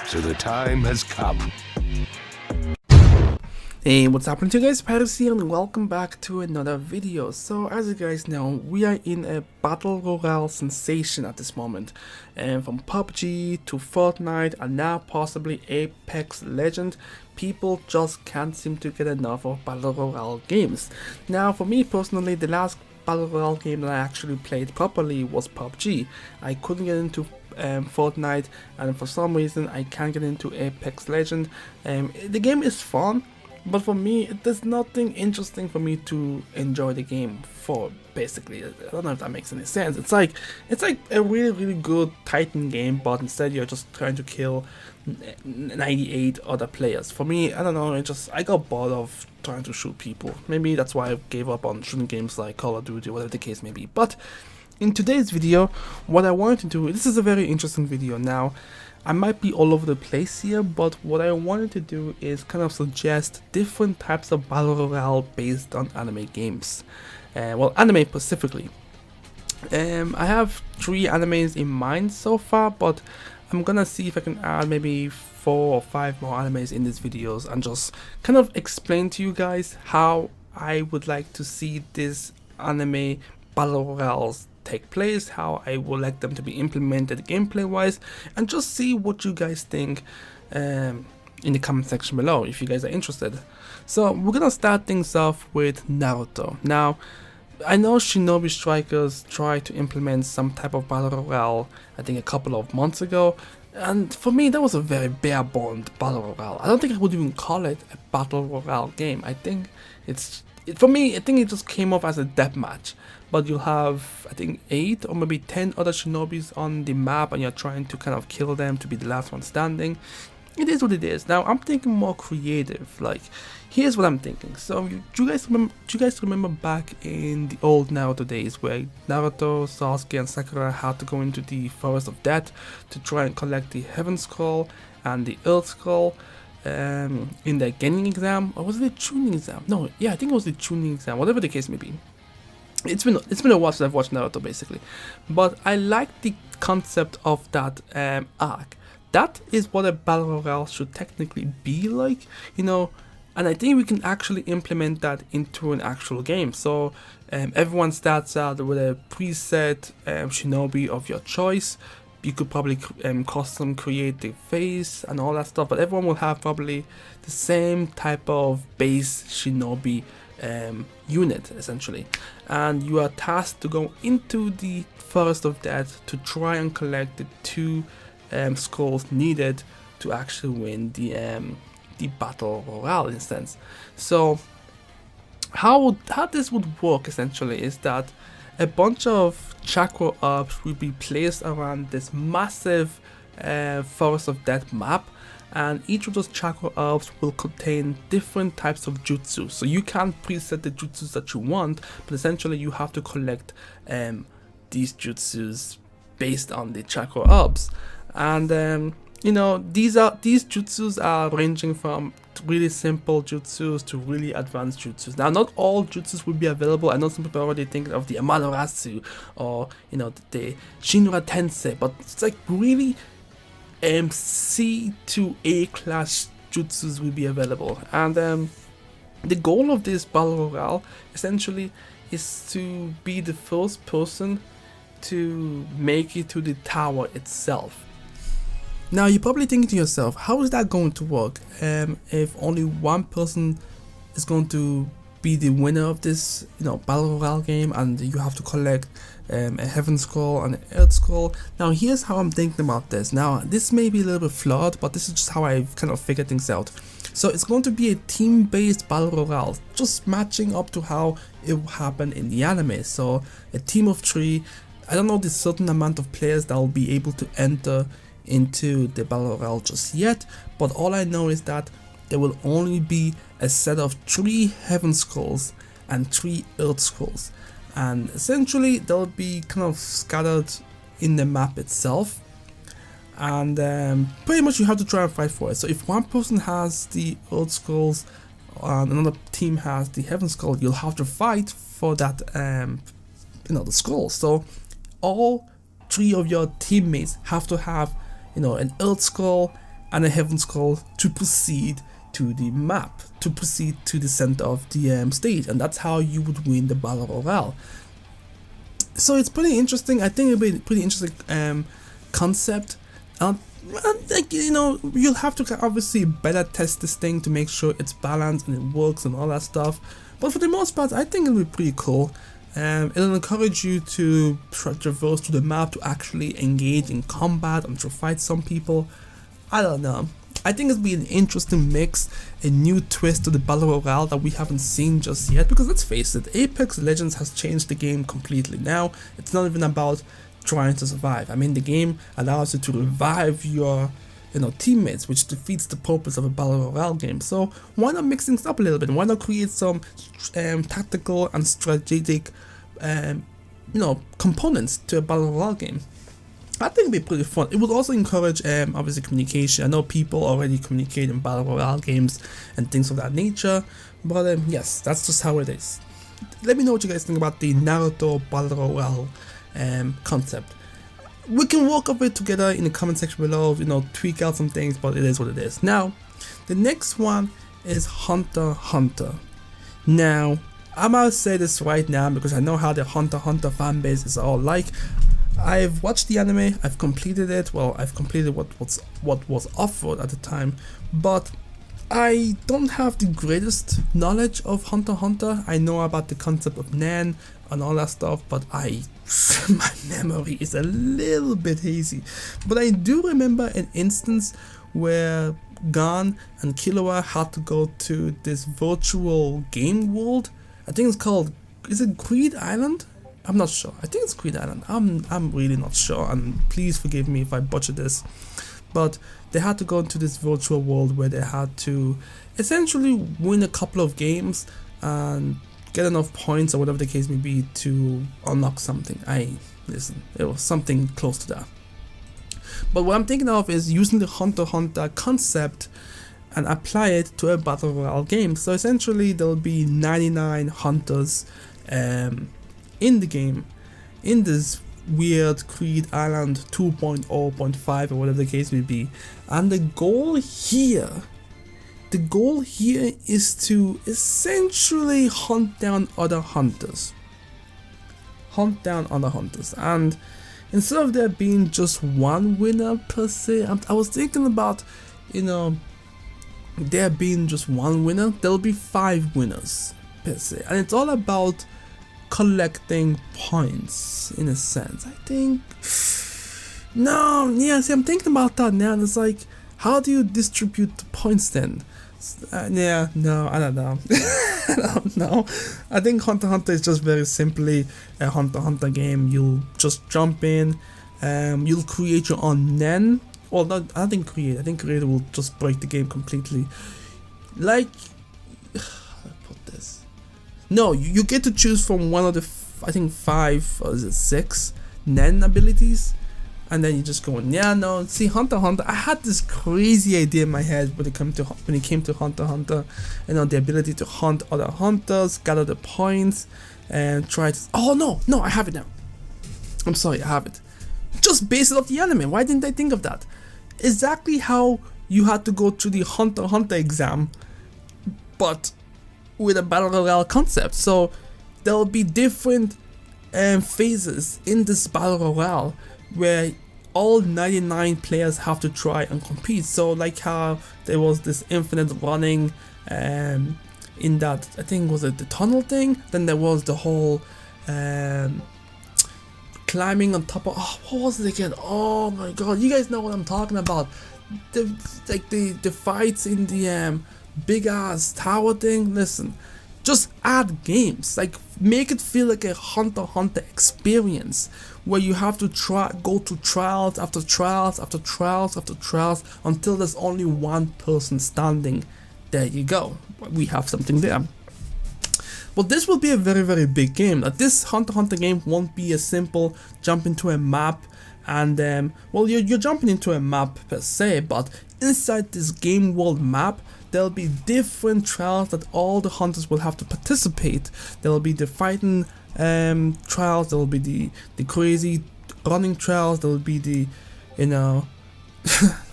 So the time has come. Hey, what's happening to you guys? Pyros here and welcome back to another video. So as you guys know, we are in a battle royale sensation at this moment. And from PUBG to Fortnite and now possibly Apex Legend, people just can't seem to get enough of battle royale games. Now for me personally, the last battle royale game that I actually played properly was PUBG. I couldn't get into Fortnite, and for some reason I can't get into Apex Legend. The game is fun, but for me, there's nothing interesting for me to enjoy the game for, basically. I don't know if that makes any sense. It's like a really good Titan game, but instead you're just trying to kill 98 other players. For me, I don't know, I got bored of trying to shoot people. Maybe that's why I gave up on shooting games like Call of Duty, whatever the case may be. But in today's video, what I wanted to do, this is a very interesting video. Now, I might be all over the place here, but what I wanted to do is kind of suggest different types of battle royale based on anime games. Well, anime specifically. I have 3 animes in mind so far, but I'm gonna see if I can add maybe 4 or 5 more animes in these videos and just kind of explain to you guys how I would like to see this anime battle royales take place, how I would like them to be implemented gameplay wise, and just see what you guys think in the comment section below if you guys are interested. So we're gonna start things off with Naruto. Now I know Shinobi Strikers tried to implement some type of battle royale I think a couple of months ago, and for me that was a very bare-boned battle royale. I don't think I would even call it a battle royale game. I think for me, I think it just came off as a deathmatch, but you'll have, I think, 8 or maybe 10 other shinobis on the map, and you're trying to kind of kill them to be the last one standing. It is what it is. Now, I'm thinking more creative. Like, here's what I'm thinking. So, do you guys remember back in the old Naruto days where Naruto, Sasuke, and Sakura had to go into the Forest of Death to try and collect the Heaven Scroll and the Earth Scroll? In the Genin exam, or was it the tuning exam? No, yeah, I think it was the tuning exam, whatever the case may be. It's been a while since I've watched Naruto, basically, but I like the concept of that arc. That is what a battle royale should technically be like, you know, and I think we can actually implement that into an actual game. So everyone starts out with a preset shinobi of your choice. You could probably custom create the face and all that stuff, but everyone will have probably the same type of base shinobi unit, essentially. And you are tasked to go into the Forest of Death to try and collect the 2 scrolls needed to actually win the battle royale instance. So how this would work essentially is that a bunch of chakra orbs will be placed around this massive Forest of Death map, and each of those chakra orbs will contain different types of jutsu. So you can't preset the jutsus that you want, but essentially you have to collect these jutsus based on the chakra orbs. And you know, these jutsus are ranging from really simple jutsus to really advanced jutsus. Now, not all jutsus will be available. I know some people are already thinking of the Amaterasu or, you know, the Shinra Tensei, but it's like really C to A class jutsus will be available. And the goal of this battle royale essentially is to be the first person to make it to the tower itself. Now you're probably thinking to yourself, how is that going to work if only one person is going to be the winner of this, you know, battle royale game, and you have to collect a Heaven Scroll and an Earth Scroll? Now here's how I'm thinking about this. Now this may be a little bit flawed, but this is just how I've kind of figured things out. So it's going to be a team-based battle royale, just matching up to how it happened in the anime. So a team of 3. I don't know the certain amount of players that will be able to enter into the battle royale just yet, but all I know is that there will only be a set of 3 Heaven Scrolls and 3 Earth Scrolls, and essentially they'll be kind of scattered in the map itself, and pretty much you have to try and fight for it. So if one person has the Earth Scrolls and another team has the Heaven Scroll, you'll have to fight for that you know, the scroll. So all 3 of your teammates have to have an Earth Scroll and a Heaven Scroll to proceed to the map, to proceed to the center of the stage, and that's how you would win the Battle Royale. So it's pretty interesting. I think it'll be a pretty interesting concept. Like, you'll have to obviously better test this thing to make sure it's balanced and it works and all that stuff. But for the most part, I think it'll be pretty cool. It'll encourage you to traverse to the map, to actually engage in combat and to fight some people. I don't know. I think it'll be an interesting mix, a new twist to the Battle Royale that we haven't seen just yet. Because let's face it, Apex Legends has changed the game completely. Now, it's not even about trying to survive. I mean, the game allows you to revive your teammates, which defeats the purpose of a Battle Royale game. So why not mix things up a little bit? Why not create some tactical and strategic components to a Battle Royale game? I think it'd be pretty fun. It would also encourage obviously communication. I know people already communicate in Battle Royale games and things of that nature, but yes, that's just how it is. Let me know what you guys think about the Naruto Battle Royale concept. We can work up it together in the comment section below, tweak out some things, but it is what it is. Now, the next one is Hunter x Hunter. Now, I'm gonna say this right now because I know how the Hunter x Hunter fanbase is all like. I've watched the anime, I've completed it, well, I've completed what was offered at the time, but I don't have the greatest knowledge of Hunter x Hunter. I know about the concept of Nen and all that stuff, but my memory is a little bit hazy. But I do remember an instance where Gon and Killua had to go to this virtual game world. I think it's called, is it Creed Island? I'm not sure. I think it's Creed Island. I'm really not sure, and please forgive me if I butcher this. But they had to go into this virtual world where they had to essentially win a couple of games and get enough points or whatever the case may be to unlock something. Listen, it was something close to that. But what I'm thinking of is using the Hunter x Hunter concept and apply it to a Battle Royale game. So essentially there'll be 99 hunters in the game, in this weird Creed Island 2.0.5 or whatever the case may be. And the goal here is to essentially hunt down other hunters. And instead of there being just one winner per se, I was thinking about, there being just one winner, there'll be 5 winners per se. And it's all about collecting points in a sense. I think see, I'm thinking about that now, and it's like, how do you distribute the points then? I don't know. I don't know. I think Hunter x Hunter is just very simply a Hunter x Hunter game. You'll just jump in, you'll create your own Nen. Well, not, I think create will just break the game completely. Like, no, you get to choose from one of the, I think 5 or is it 6 Nen abilities, and then you just go, see, Hunter x Hunter, I had this crazy idea in my head when it came to Hunter x Hunter, the ability to hunt other hunters, gather the points, and try to, no, I have it now. I'm sorry, I have it. Just based it off the anime. Why didn't I think of that? Exactly how you had to go through the Hunter x Hunter exam, but with a Battle Royale concept. So there'll be different phases in this Battle Royale where all 99 players have to try and compete. So like how there was this infinite running in that, I think was it the tunnel thing, then there was the whole climbing on top of, what was it again? Oh my god, you guys know what I'm talking about. The fights in the big ass tower thing. Listen, just add games, like make it feel like a Hunter x Hunter experience where you have to go to trials after trials after trials after trials until there's only one person standing. There you go, we have something there. But this will be a very, very big game. This Hunter x Hunter game won't be a simple jump into a map and you're jumping into a map per se, but inside this game world map there'll be different trials that all the hunters will have to participate. There will be the fighting trials, there will be the crazy running trials, there will be the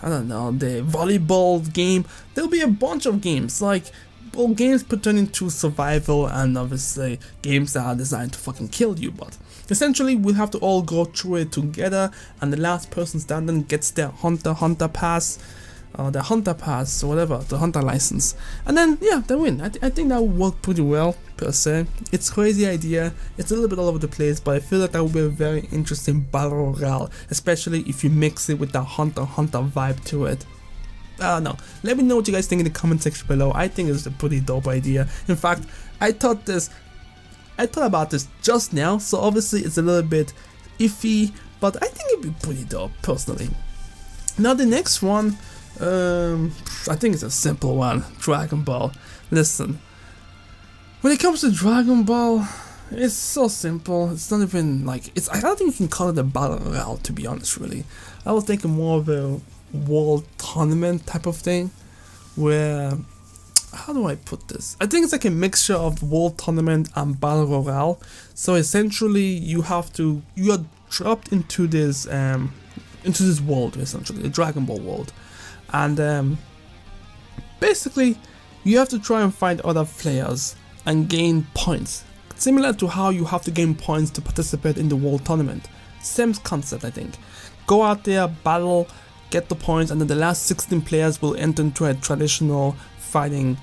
I don't know, the volleyball game. There'll be a bunch of games, like, well, games pertaining to survival and obviously games that are designed to fucking kill you, but essentially we'll have to all go through it together, and the last person standing gets their hunter pass, the hunter pass or whatever, the hunter license, and then yeah, they win. I think that would work pretty well per se. It's a crazy idea, it's a little bit all over the place, but I feel like that would be a very interesting battle royale, especially if you mix it with that hunter vibe to it. I don't know, let me know what you guys think in the comment section below. I think it's a pretty dope idea. In fact, I thought about this just now, so obviously it's a little bit iffy, but I think it'd be pretty dope personally. Now the next one, I think it's a simple one. Dragon Ball. Listen, when it comes to Dragon Ball, it's so simple. It's not even like, I don't think you can call it a battle royale, to be honest. Really, I was thinking more of a world tournament type of thing, where, how do I put this? I think it's like a mixture of world tournament and battle royale. So essentially, you are dropped into this world, essentially the Dragon Ball world, and basically you have to try and find other players and gain points, similar to how you have to gain points to participate in the world tournament. Same concept, I think. Go out there, battle, get the points, and then the last 16 players will enter into a traditional fighting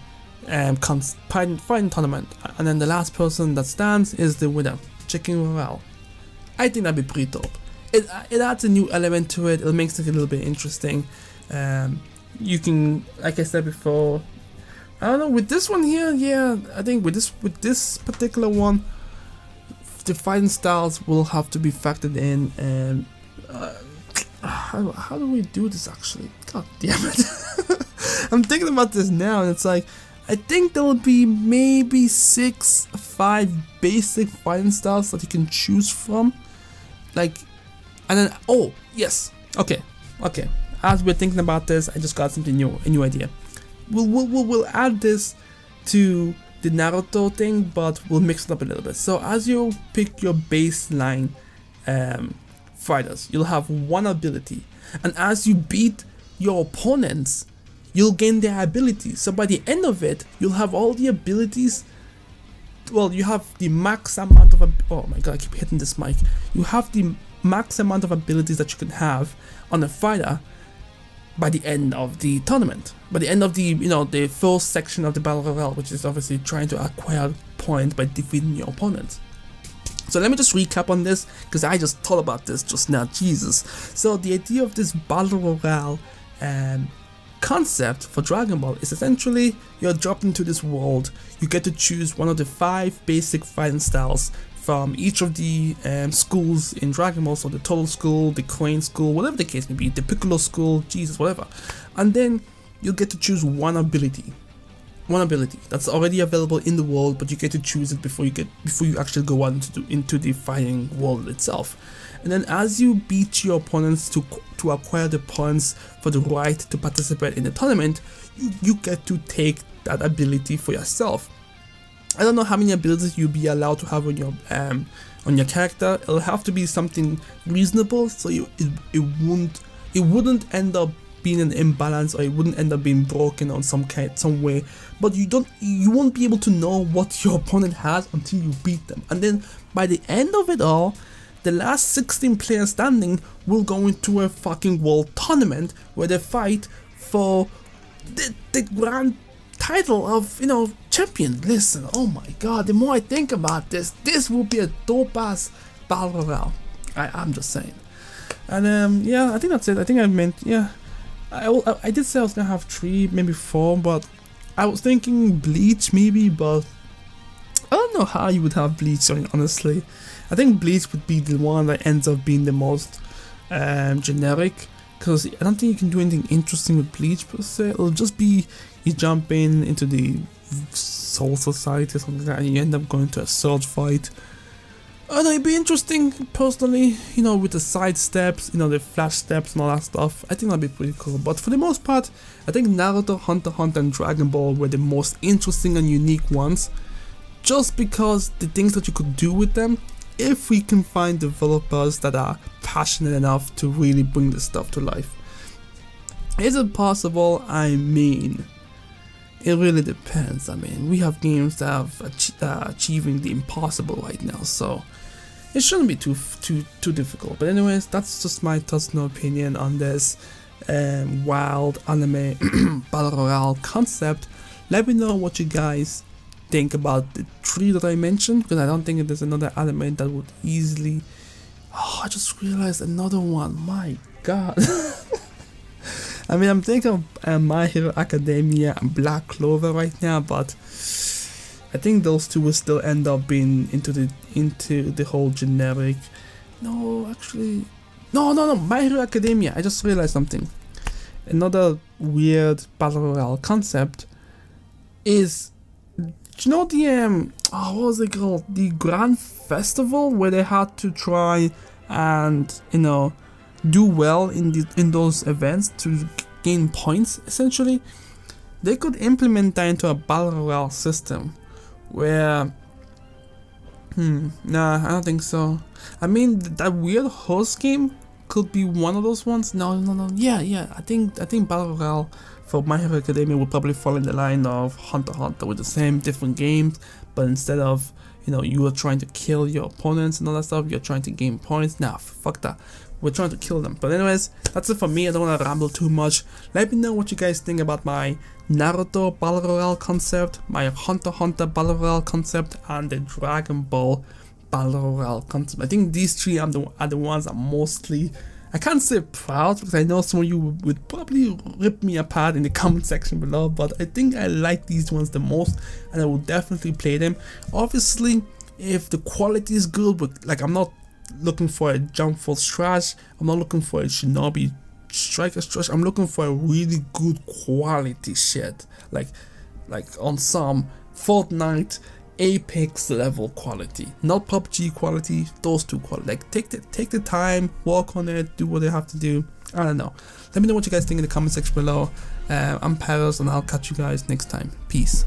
tournament, and then the last person that stands is the winner. Chicken Royale. I think that'd be pretty dope. It adds a new element to it. It makes it a little bit interesting. You can, like I said before, I don't know, with this one here, yeah, I think with this particular one, the fighting styles will have to be factored in, and how do we do this actually? God damn it. I'm thinking about this now, and it's like, I think there will be maybe 5 basic fighting styles that you can choose from, like, and then, oh yes, okay, as we're thinking about this, I just got something new, a new idea. We'll add this to the Naruto thing, but we'll mix it up a little bit. So as you pick your baseline fighters, you'll have one ability, and as you beat your opponents, you'll gain their abilities. So by the end of it, you'll have all the abilities. Well, you have the max amount of, oh my god, I keep hitting this mic. You have the max amount of abilities that you can have on a fighter by the end of the tournament, by the end of the, the first section of the battle royale, which is obviously trying to acquire points by defeating your opponent. So let me just recap on this, because I just thought about this just now, Jesus. So the idea of this battle royale concept for Dragon Ball is essentially you're dropped into this world. You get to choose one of the 5 basic fighting styles from each of the schools in Dragon Ball, so the Turtle School, the Crane School, whatever the case may be, the Piccolo School, Jesus, whatever. And then you'll get to choose one ability that's already available in the world, but you get to choose it before you actually go out into the fighting world itself. And then as you beat your opponents to acquire the points for the right to participate in the tournament, you get to take that ability for yourself. I don't know how many abilities you'll be allowed to have on your character. It'll have to be something reasonable, so it wouldn't end up being an imbalance, or it wouldn't end up being broken on some way. But you won't be able to know what your opponent has until you beat them. And then by the end of it all, the last 16 players standing will go into a fucking world tournament where they fight for the grand title of, champion. Listen, oh my god, the more I think about this will be a dope ass battle royale. I'm just saying. And yeah, I think that's it. I think I meant, yeah, I did say I was gonna have 3, maybe 4, but I was thinking Bleach maybe, but I don't know how you would have Bleach, honestly. I think Bleach would be the one that ends up being the most generic, because I don't think you can do anything interesting with Bleach per se. It'll just be you jump into the Soul Society or something like that, and you end up going to a sword fight. And it'd be interesting, personally, with the side steps, the flash steps and all that stuff. I think that'd be pretty cool. But for the most part, I think Naruto, Hunter x Hunter, and Dragon Ball were the most interesting and unique ones, just because the things that you could do with them, if we can find developers that are passionate enough to really bring this stuff to life. Is it possible? I mean, it really depends. I mean, we have games that have achieving the impossible right now, so it shouldn't be too difficult. But anyways, that's just my personal opinion on this wild anime battle royale concept. Let me know what you guys think about the 3 that I mentioned, because I don't think there's another anime that would easily. Oh, I just realized another one. My God. I mean, I'm thinking of My Hero Academia and Black Clover right now, but I think those 2 will still end up being into the whole generic. No, actually, no. My Hero Academia. I just realized something. Another weird battle royale concept is, do you know the what was it called? The Grand Festival, where they had to try and do well in those events to gain points. Essentially, they could implement that into a battle royale system where nah, I don't think so. I mean, that weird host game could be one of those ones. No. Yeah. I think battle royale for My Hero Academia would probably fall in the line of Hunter x Hunter, with the same different games, but instead of you are trying to kill your opponents and all that stuff, you're trying to gain points. Nah, fuck that. We're trying to kill them. But anyways, that's it for me. I don't want to ramble too much. Let me know what you guys think about my Naruto battle royale concept, my Hunter x Hunter battle royale concept, and the Dragon Ball battle royale concept. I think these 3 are the ones I'm mostly, I can't say proud, because I know some of you would probably rip me apart in the comment section below, but I think I like these ones the most, and I will definitely play them. Obviously, if the quality is good, but like, I'm not looking for a Jump Force trash, I'm not looking for a Shinobi Striker trash, I'm looking for a really good quality shit, like on some Fortnite Apex level quality, not PUBG quality, those 2 quality. Like, take the time, work on it, do what they have to do. I don't know. Let me know what you guys think in the comment section below. I'm Pyros, and I'll catch you guys next time. Peace.